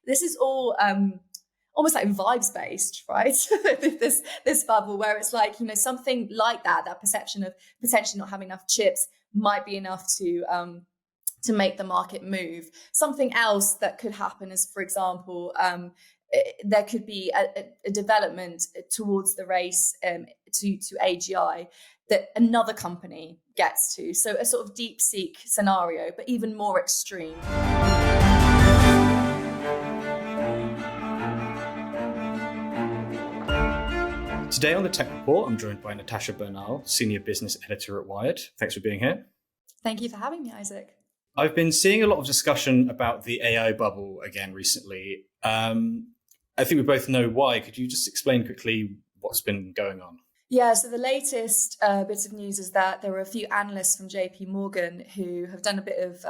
this is all almost like vibes based, right? this bubble where it's like, something like that perception of potentially not having enough chips might be enough to make the market move. Something else that could happen is, for example, there could be a development towards the race to AGI that another company gets to. So a sort of deep seek scenario, but even more extreme. Today on the Tech Report, I'm joined by Natasha Bernal, Senior Business Editor at Wired. Thanks for being here. Thank you for having me, Isaac. I've been seeing a lot of discussion about the AI bubble again recently. I think we both know why. Could you just explain quickly what's been going on? Yeah, so the latest bit of news is that there were a few analysts from JP Morgan who have done a bit of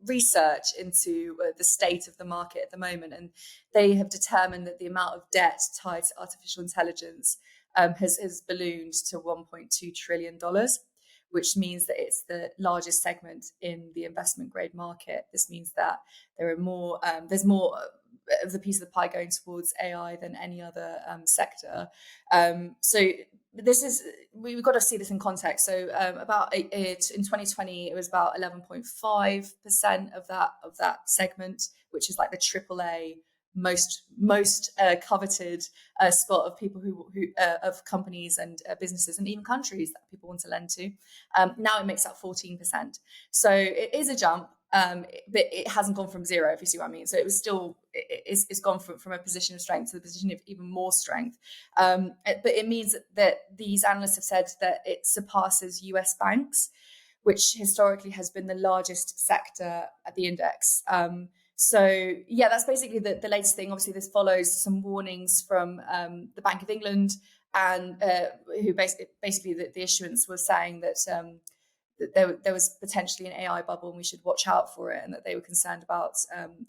research into the state of the market at the moment. And they have determined that the amount of debt tied to artificial intelligence has ballooned to $1.2 trillion, which means that it's the largest segment in the investment grade market. This means that there's more of the piece of the pie going towards AI than any other sector. So we've got to see this in context. So in 2020, it was about 11.5% of that segment, which is like the AAA most coveted spot of people who of companies and businesses and even countries that people want to lend to. Now it makes up 14%. So it is a jump. But it hasn't gone from zero, if you see what I mean. So it was still, it's gone from a position of strength to the position of even more strength. But it means that these analysts have said that it surpasses US banks, which historically has been the largest sector at the index. So yeah, that's basically the latest thing. Obviously, this follows some warnings from the Bank of England, and who basically the issuance was saying that there was potentially an AI bubble and we should watch out for it, and that they were concerned about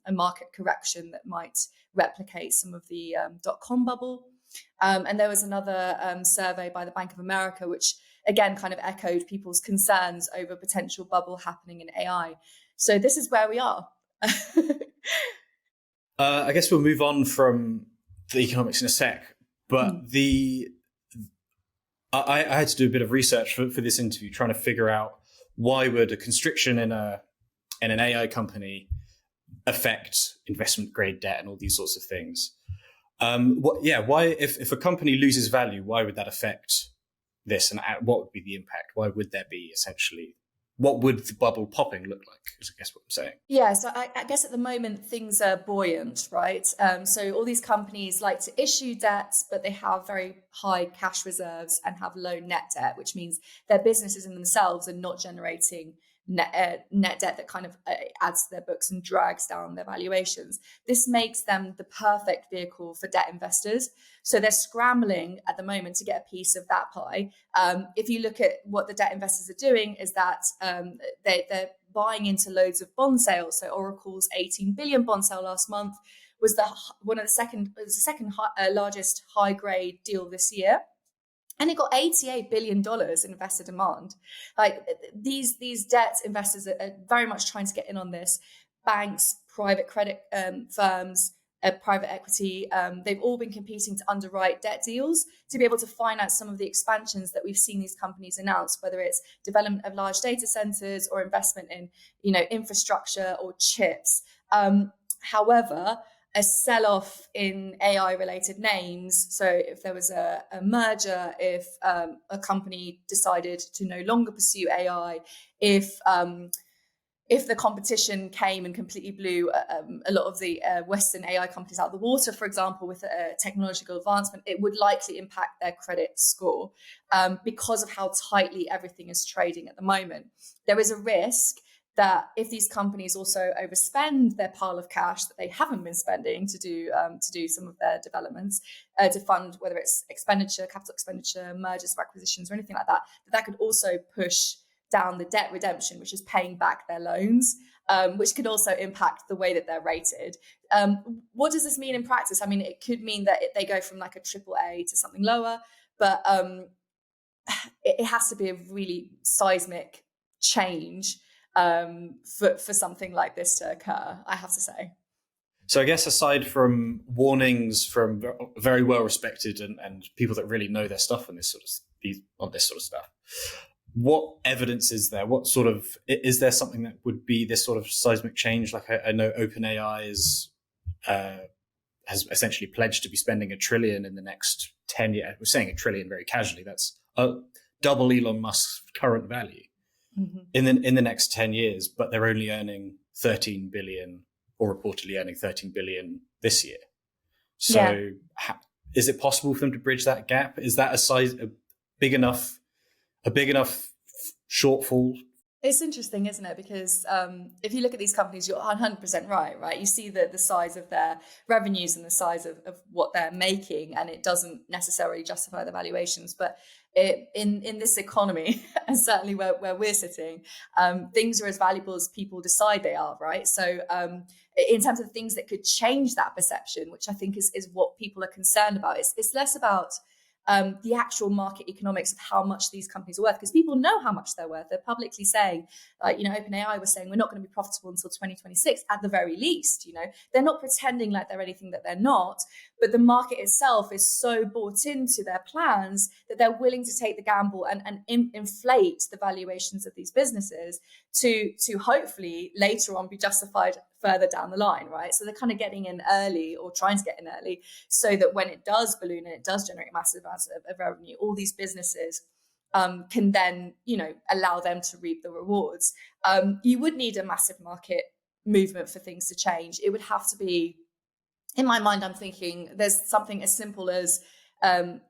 a market correction that might replicate some of the dot-com bubble. And there was another survey by the Bank of America, which again kind of echoed people's concerns over potential bubble happening in AI. So this is where we are. I guess we'll move on from the economics in a sec, but I had to do a bit of research for this interview, trying to figure out why would a constriction in an AI company affect investment grade debt and all these sorts of things. Why if a company loses value, why would that affect this, and what would be the impact? Why would there be essentially? What would the bubble popping look like, is I guess what I'm saying. Yeah, so I guess at the moment, things are buoyant, right? So all these companies like to issue debt, but they have very high cash reserves and have low net debt, which means their businesses in themselves are not generating net debt that kind of adds to their books and drags down their valuations. This makes them the perfect vehicle for debt investors. So they're scrambling at the moment to get a piece of that pie. If you look at what the debt investors are doing, is that they're buying into loads of bond sales. So Oracle's 18 billion bond sale last month was the second largest high grade deal this year. And it got $88 billion in investor demand. Like these debt investors are very much trying to get in on this. Banks, private credit firms, private equity, they've all been competing to underwrite debt deals to be able to finance some of the expansions that we've seen these companies announce, whether it's development of large data centers or investment in, infrastructure or chips. However, a sell-off in AI-related names. So if there was a merger, if a company decided to no longer pursue AI, if the competition came and completely blew a lot of the Western AI companies out of the water, for example, with a technological advancement, it would likely impact their credit score because of how tightly everything is trading at the moment. There is a risk that if these companies also overspend their pile of cash that they haven't been spending to do some of their developments, to fund whether it's capital expenditure, mergers or acquisitions or anything like that, that could also push down the debt redemption, which is paying back their loans, which could also impact the way that they're rated. What does this mean in practice? I mean, it could mean that they go from like a AAA to something lower, but it has to be a really seismic change for something like this to occur, I have to say. So I guess aside from warnings from very well respected and people that really know their stuff on this sort of stuff, what evidence is there? What sort of, is there something that would be this sort of seismic change? Like I know OpenAI has essentially pledged to be spending $1 trillion in the next 10 years. We're saying $1 trillion very casually. That's double Elon Musk's current value in the next 10 years, but they're only earning 13 billion, or reportedly earning 13 billion this year. So is it possible for them to bridge that gap? Is that a big enough shortfall? It's interesting, isn't it? Because if you look at these companies, you're 100% right? You see the size of their revenues and the size of what they're making, and it doesn't necessarily justify the valuations. But in this economy, and certainly where we're sitting, things are as valuable as people decide they are, right? So in terms of things that could change that perception, which I think is what people are concerned about, it's less about the actual market economics of how much these companies are worth, because people know how much they're worth. They're publicly saying, OpenAI was saying, we're not going to be profitable until 2026 at the very least. They're not pretending like they're anything that they're not, but the market itself is so bought into their plans that they're willing to take the gamble and inflate the valuations of these businesses to hopefully later on be justified further down the line, right? So they're kind of getting in early, or trying to get in early, so that when it does balloon and it does generate massive amounts of revenue, all these businesses can then, allow them to reap the rewards. You would need a massive market movement for things to change. It would have to be, in my mind, I'm thinking there's something as simple as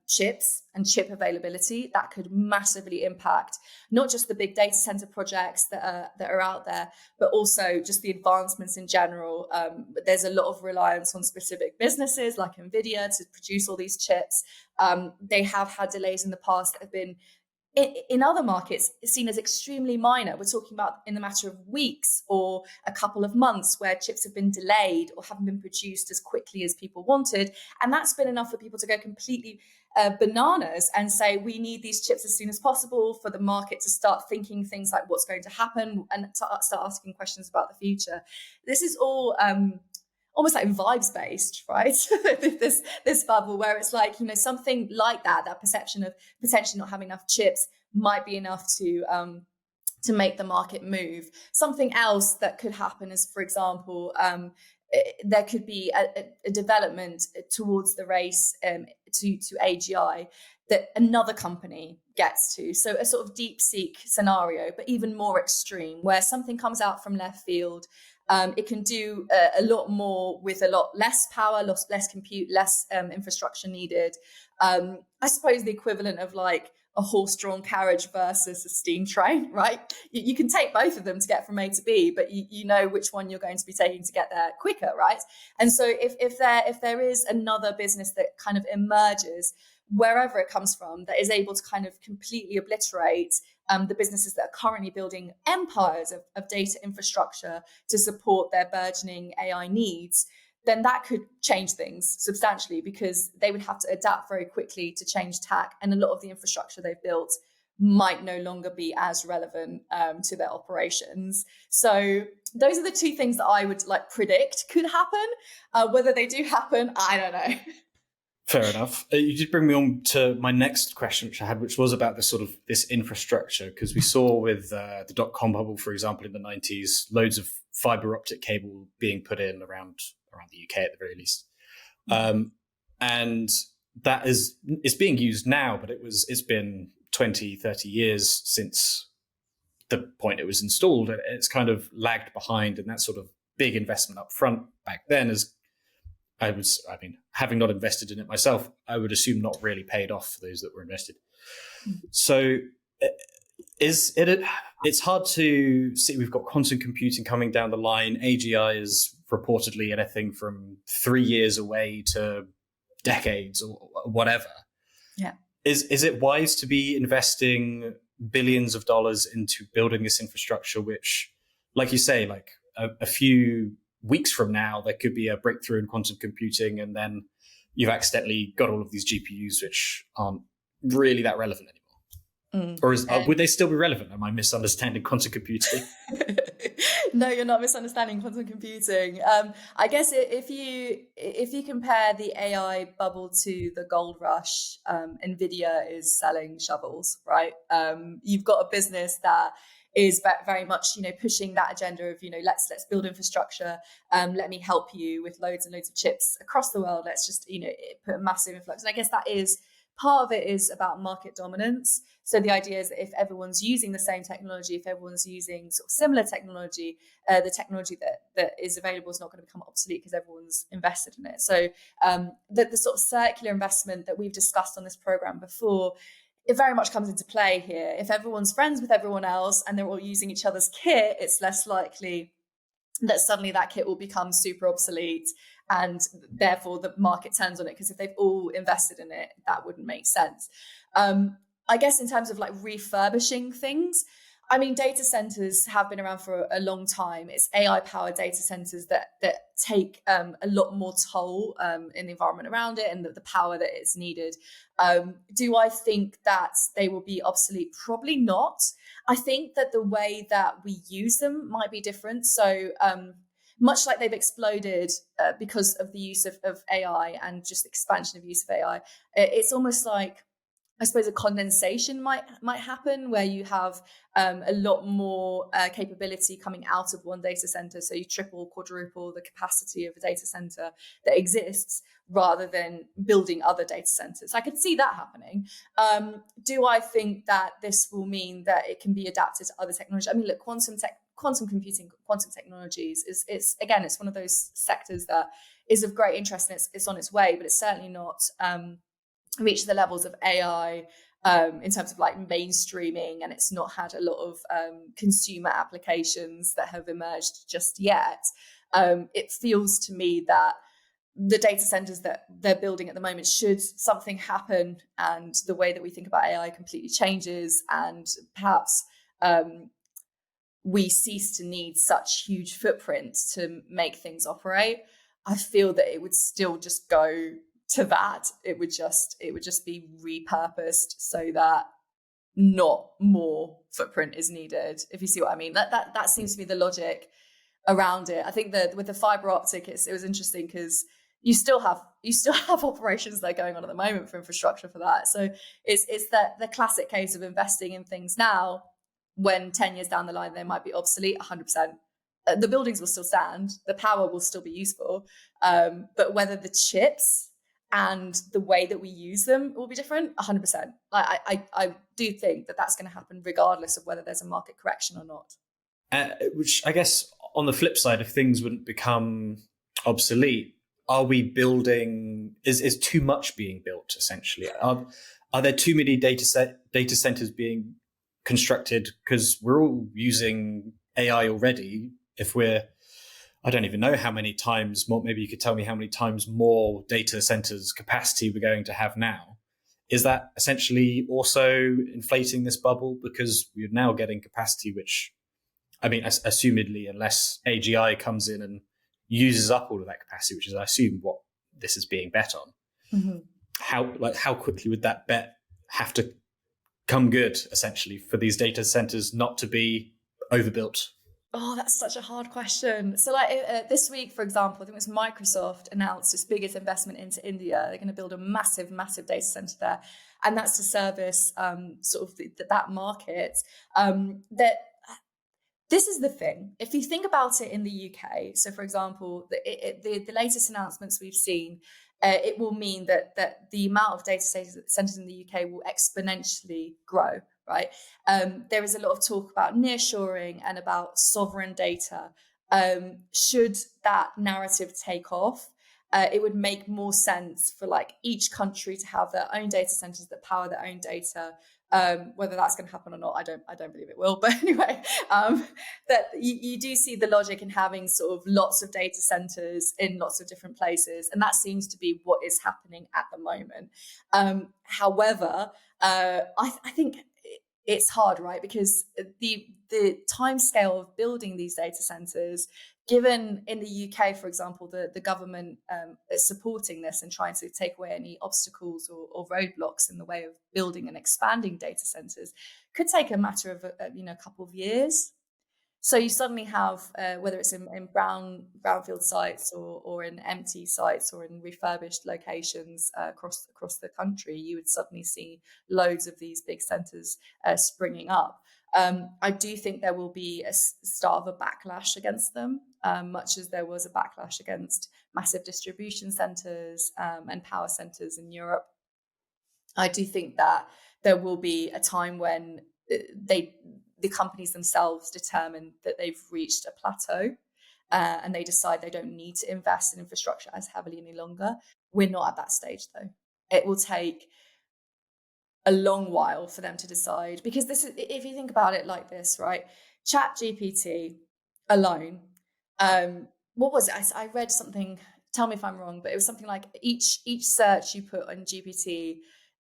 chips and chip availability that could massively impact not just the big data center projects that are out there, but also just the advancements in general. There's a lot of reliance on specific businesses like NVIDIA to produce all these chips. They have had delays in the past that have been, in other markets, seen as extremely minor. We're talking about in the matter of weeks or a couple of months where chips have been delayed or haven't been produced as quickly as people wanted. And that's been enough for people to go completely bananas and say, we need these chips as soon as possible, for the market to start thinking things like what's going to happen and to start asking questions about the future. This is all almost like vibes based, right? this bubble where it's like, something like that perception of potentially not having enough chips might be enough to make the market move. Something else that could happen is, for example, there could be a development towards the race to AGI that another company gets to. So a sort of deep seek scenario, but even more extreme, where something comes out from left field. It can do a lot more with a lot less power, less compute, less infrastructure needed. I suppose the equivalent of like a horse-drawn carriage versus a steam train, right? You can take both of them to get from A to B, but you know which one you're going to be taking to get there quicker, right? And so if there is another business that kind of emerges, wherever it comes from, that is able to kind of completely obliterate the businesses that are currently building empires of data infrastructure to support their burgeoning AI needs, then that could change things substantially, because they would have to adapt very quickly to change tack. And a lot of the infrastructure they've built might no longer be as relevant to their operations. So those are the two things that I would predict could happen. Whether they do happen, I don't know. Fair enough. You did bring me on to my next question, which I had, which was about this infrastructure, because we saw with the dot-com bubble, for example, in the 90s, loads of fiber optic cable being put in around the UK at the very least. And that it's being used now, but it's been 20, 30 years since the point it was installed, and it's kind of lagged behind, and that sort of big investment up front back then is, having not invested in it myself, I would assume not really paid off for those that were invested. So it's hard to see. We've got quantum computing coming down the line. AGI is reportedly anything from 3 years away to decades or whatever. Yeah. Is it wise to be investing billions of dollars into building this infrastructure, which, like you say, a few weeks from now, there could be a breakthrough in quantum computing, and then you've accidentally got all of these GPUs which aren't really that relevant anymore? Or would they still be relevant? Am I misunderstanding quantum computing? No, you're not misunderstanding quantum computing. I guess if you compare the AI bubble to the gold rush, Nvidia is selling shovels, right? You've got a business that is very much, pushing that agenda of, let's build infrastructure. Let me help you with loads and loads of chips across the world. Let's just, put a massive influx. And I guess that is part of it is about market dominance. So the idea is that if everyone's using the same technology, if everyone's using sort of similar technology, the technology that is available is not going to become obsolete because everyone's invested in it. So the sort of circular investment that we've discussed on this program before, it very much comes into play here. If everyone's friends with everyone else and they're all using each other's kit, it's less likely that suddenly that kit will become super obsolete and therefore the market turns on it, because if they've all invested in it, that wouldn't make sense. I guess in terms of like refurbishing things, I mean, data centers have been around for a long time. It's AI powered data centers that take a lot more toll in the environment around it and the power that is needed. Do I think that they will be obsolete? Probably not. I think that the way that we use them might be different. So much like they've exploded because of the use of AI and just expansion of use of AI, it's almost like, I suppose, a condensation might happen where you have a lot more capability coming out of one data center. So you triple, quadruple the capacity of a data center that exists rather than building other data centers. I could see that happening. Do I think that this will mean that it can be adapted to other technology? I mean, look, quantum computing, quantum technologies is again, it's one of those sectors that is of great interest and it's on its way, but it's certainly not reach the levels of AI in terms of like mainstreaming, and it's not had a lot of consumer applications that have emerged just yet. It feels to me that the data centers that they're building at the moment, should something happen and the way that we think about AI completely changes and perhaps we cease to need such huge footprints to make things operate, I feel that it would still just go to that. It would just be repurposed so that not more footprint is needed, if you see what I mean. That seems to be the logic around it. I think that with the fiber optic, it was interesting because you still have operations that are going on at the moment for infrastructure for that. So it's the classic case of investing in things now when 10 years down the line they might be obsolete. 100%. The buildings will still stand, the power will still be useful, but whether the chips and the way that we use them will be different. 100%. I do think that that's going to happen regardless of whether there's a market correction or not. Which I guess on the flip side, if things wouldn't become obsolete, are we building? Is too much being built? Essentially, are there too many data centers being constructed because we're all using AI already? If we're, I don't even know how many times more, maybe you could tell me how many times more data centers capacity we're going to have now. Is that essentially also inflating this bubble because we're now getting capacity, which, I mean, assumedly, unless AGI comes in and uses up all of that capacity, which is, I assume, what this is being bet on. Mm-hmm. How quickly would that bet have to come good, essentially, for these data centers not to be overbuilt? Oh, that's such a hard question. So like this week, for example, I think it was Microsoft announced its biggest investment into India. They're going to build a massive, massive data center there. And that's to service sort of that market. This is the thing. If you think about it in the UK, so for example, the latest announcements we've seen, it will mean that the amount of data centers in the UK will exponentially grow. Right. There is a lot of talk about nearshoring and about sovereign data. Should that narrative take off, it would make more sense for like each country to have their own data centers that power their own data. Whether that's going to happen or not, I don't believe it will. But anyway, that you do see the logic in having sort of lots of data centers in lots of different places, and that seems to be what is happening at the moment. However, I think it's hard, right? Because the time scale of building these data centers given in the UK, for example, the government is supporting this and trying to take away any obstacles or roadblocks in the way of building and expanding data centers, could take a matter of a couple of years. So you suddenly have, whether it's in brownfield sites or in empty sites or in refurbished locations across the country, you would suddenly see loads of these big centres springing up. I do think there will be a start of a backlash against them, much as there was a backlash against massive distribution centres and power centres in Europe. I do think that there will be a time when the companies themselves determine that they've reached a plateau and they decide they don't need to invest in infrastructure as heavily any longer. We're not at that stage, though. It will take a long while for them to decide, because this is, if you think about it like this, right? Chat GPT alone, what was it? I read something, tell me if I'm wrong, but it was something like each search you put on GPT,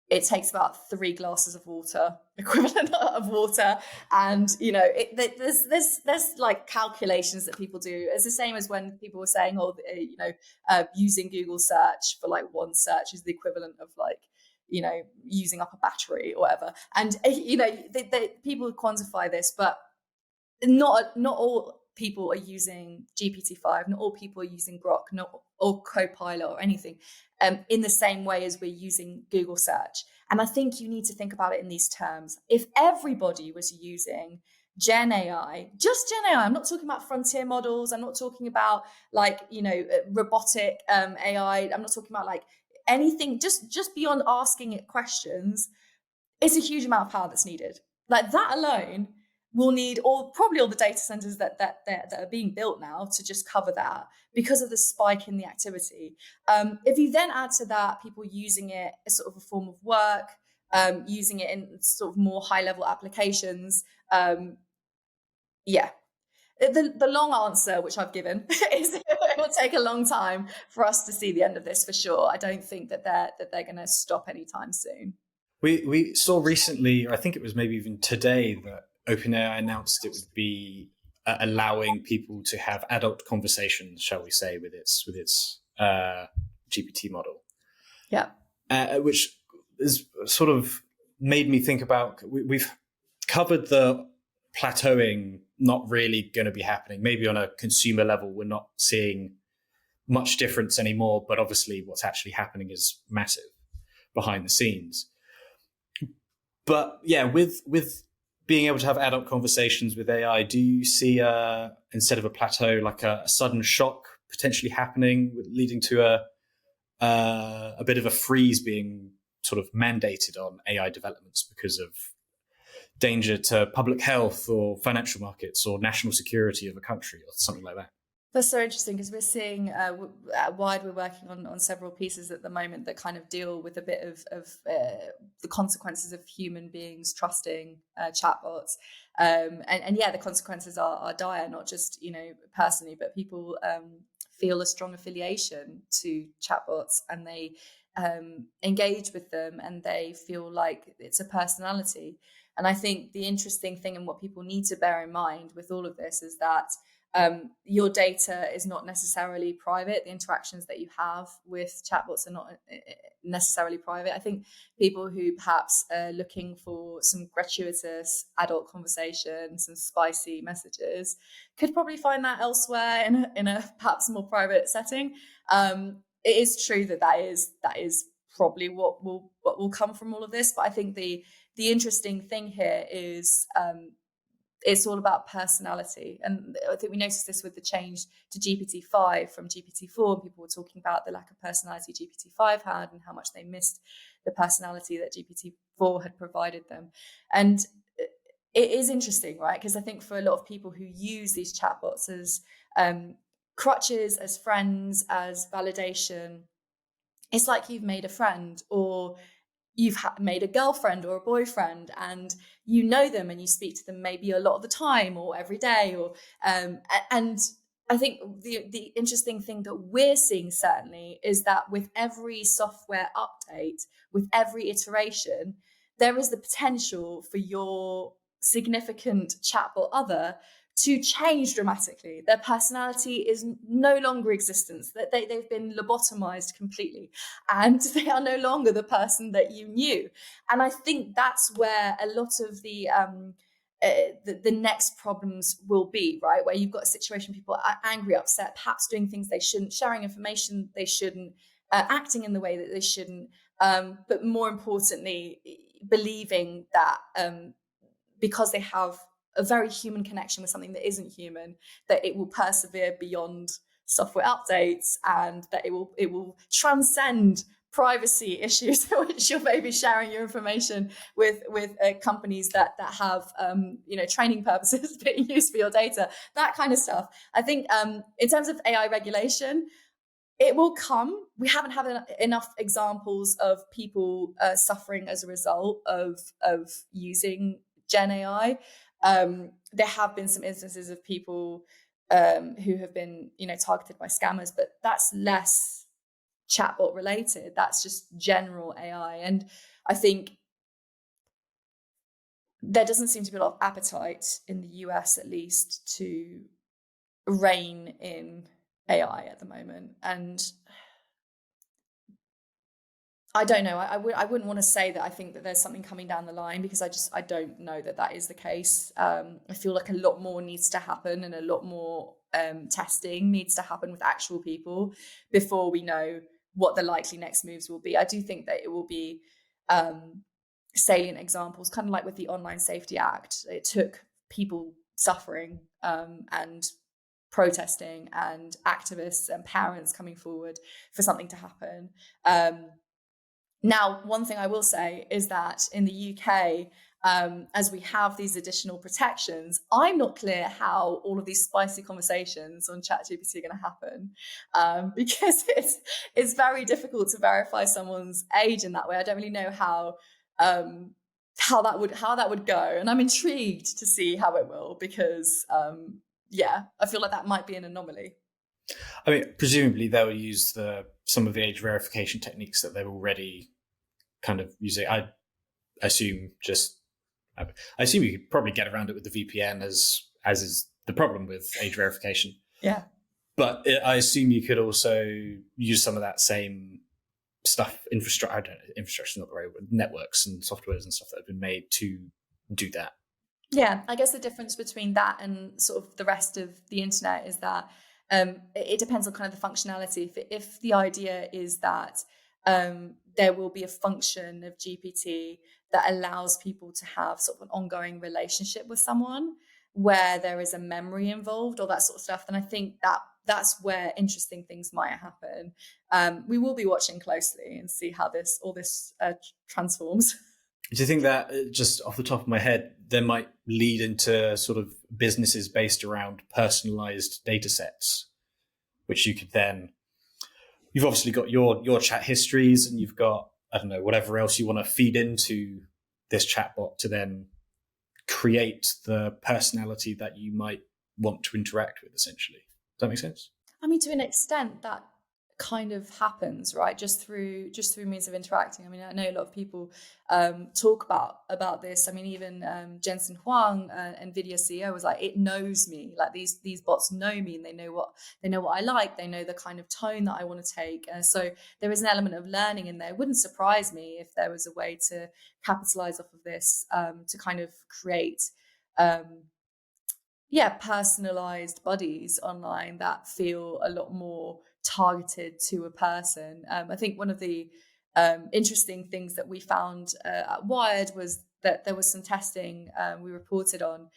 it takes about 3 glasses of water, equivalent of water. And, there's like calculations that people do. It's the same as when people were saying, using Google search for like one search is the equivalent of like, using up a battery or whatever. And, people quantify this, but not all people are using GPT-5, not all people are using Grok, or Copilot or anything in the same way as we're using Google search. And I think you need to think about it in these terms. If everybody was using Gen AI, just Gen AI, I'm not talking about frontier models, I'm not talking about robotic AI, I'm not talking about like anything, just beyond asking it questions, it's a huge amount of power that's needed. Like that alone will need probably all the data centers that are being built now to just cover that, because of the spike in the activity. If you then add to that people using it as sort of a form of work, using it in sort of more high level applications, the long answer, which I've given, is it will take a long time for us to see the end of this for sure. I don't think that they're going to stop anytime soon. We saw recently, or I think it was maybe even today, that OpenAI announced it would be allowing people to have adult conversations, shall we say, with its GPT model. Yeah, which is sort of made me think about, we've covered the plateauing not really going to be happening. Maybe on a consumer level, we're not seeing much difference anymore, but obviously what's actually happening is massive behind the scenes. But yeah, with being able to have adult conversations with AI, do you see instead of a plateau, like a sudden shock potentially happening, leading to a bit of a freeze being sort of mandated on AI developments because of danger to public health or financial markets or national security of a country or something like that? That's so interesting, because we're seeing at Wired, we're working on several pieces at the moment that kind of deal with a bit of the consequences of human beings trusting chatbots. And yeah, the consequences are dire, not just, personally, but people feel a strong affiliation to chatbots, and they engage with them, and they feel like it's a personality. And I think the interesting thing, and what people need to bear in mind with all of this, is that your data is not necessarily private. The interactions that you have with chatbots are not necessarily private. I think people who perhaps are looking for some gratuitous adult conversation, some spicy messages, could probably find that elsewhere in a perhaps more private setting. It is true that is probably what will come from all of this. But I think the interesting thing here is it's all about personality. And I think we noticed this with the change to GPT-5 from GPT-4. And people were talking about the lack of personality GPT-5 had and how much they missed the personality that GPT-4 had provided them. And it is interesting, right? Because I think for a lot of people who use these chatbots as crutches, as friends, as validation, it's like you've made a friend, or you've made a girlfriend or a boyfriend, and you know them and you speak to them maybe a lot of the time or every day, or and I think the interesting thing that we're seeing certainly is that with every software update, with every iteration, there is the potential for your significant chatbot other to change dramatically. Their personality is no longer existent. That they've been lobotomized completely, and they are no longer the person that you knew. And I think that's where a lot of the next problems will be, right? Where you've got a situation, people are angry, upset, perhaps doing things they shouldn't, sharing information they shouldn't, acting in the way that they shouldn't, but more importantly, believing that because they have a very human connection with something that isn't human, that it will persevere beyond software updates, and that it will transcend privacy issues, which you're maybe sharing your information with companies that have training purposes being used for your data, that kind of stuff. I think in terms of AI regulation, it will come. We haven't had enough examples of people suffering as a result of using Gen AI. There have been some instances of people who have been, targeted by scammers, but that's less chatbot related. That's just general AI. And I think there doesn't seem to be a lot of appetite in the US, at least, to rein in AI at the moment. And I don't know. I wouldn't want to say that I think that there's something coming down the line, because I don't know that is the case. I feel like a lot more needs to happen, and a lot more testing needs to happen with actual people before we know what the likely next moves will be. I do think that it will be salient examples, kind of like with the Online Safety Act. It took people suffering and protesting and activists and parents coming forward for something to happen. Now, one thing I will say is that in the UK, as we have these additional protections, I'm not clear how all of these spicy conversations on ChatGPT are going to happen, because it's very difficult to verify someone's age in that way. I don't really know how that would go, and I'm intrigued to see how it will, because I feel like that might be an anomaly. I mean, presumably they'll use some of the age verification techniques that they're already kind of using. I assume you could probably get around it with the VPN, as is the problem with age verification. Yeah. But I assume you could also use some of that same stuff, infrastructure. I don't know, infrastructure is not the right word. Networks and softwares and stuff that have been made to do that. Yeah, I guess the difference between that and sort of the rest of the internet is that it depends on kind of the functionality. If the idea is that there will be a function of GPT that allows people to have sort of an ongoing relationship with someone, where there is a memory involved or that sort of stuff, then I think that's where interesting things might happen. We will be watching closely and see how all this transforms. Do you think that, just off the top of my head, there might lead into sort of businesses based around personalized data sets, which you could then, you've obviously got your chat histories, and you've got, I don't know, whatever else you want to feed into this chatbot to then create the personality that you might want to interact with, essentially. Does that make sense? I mean, to an extent, that kind of happens, right? Just through means of interacting. I mean, I know a lot of people talk about this. I mean, even Jensen Huang, Nvidia CEO, was like, it knows me. Like these bots know me, and they know what I like. They know the kind of tone that I want to take. So there is an element of learning in there. It wouldn't surprise me if there was a way to capitalize off of this, to kind of create personalized buddies online that feel a lot more targeted to a person. I think one of the interesting things that we found at Wired was that there was some testing we reported on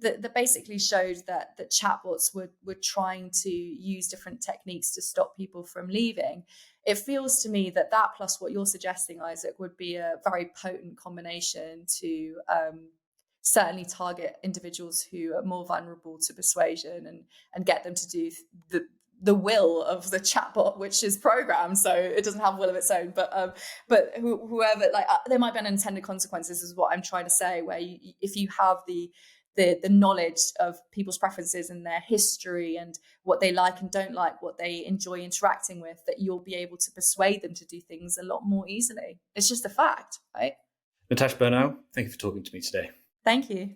that basically showed that chatbots were trying to use different techniques to stop people from leaving. It feels to me that plus what you're suggesting, Isaac, would be a very potent combination to certainly target individuals who are more vulnerable to persuasion, and get them to do the will of the chatbot, which is programmed, so it doesn't have will of its own. But whoever, like, there might be unintended consequences, is what I'm trying to say. Where if you have the knowledge of people's preferences and their history and what they like and don't like, what they enjoy interacting with, that you'll be able to persuade them to do things a lot more easily. It's just a fact, right? Natasha Bernal, thank you for talking to me today. Thank you.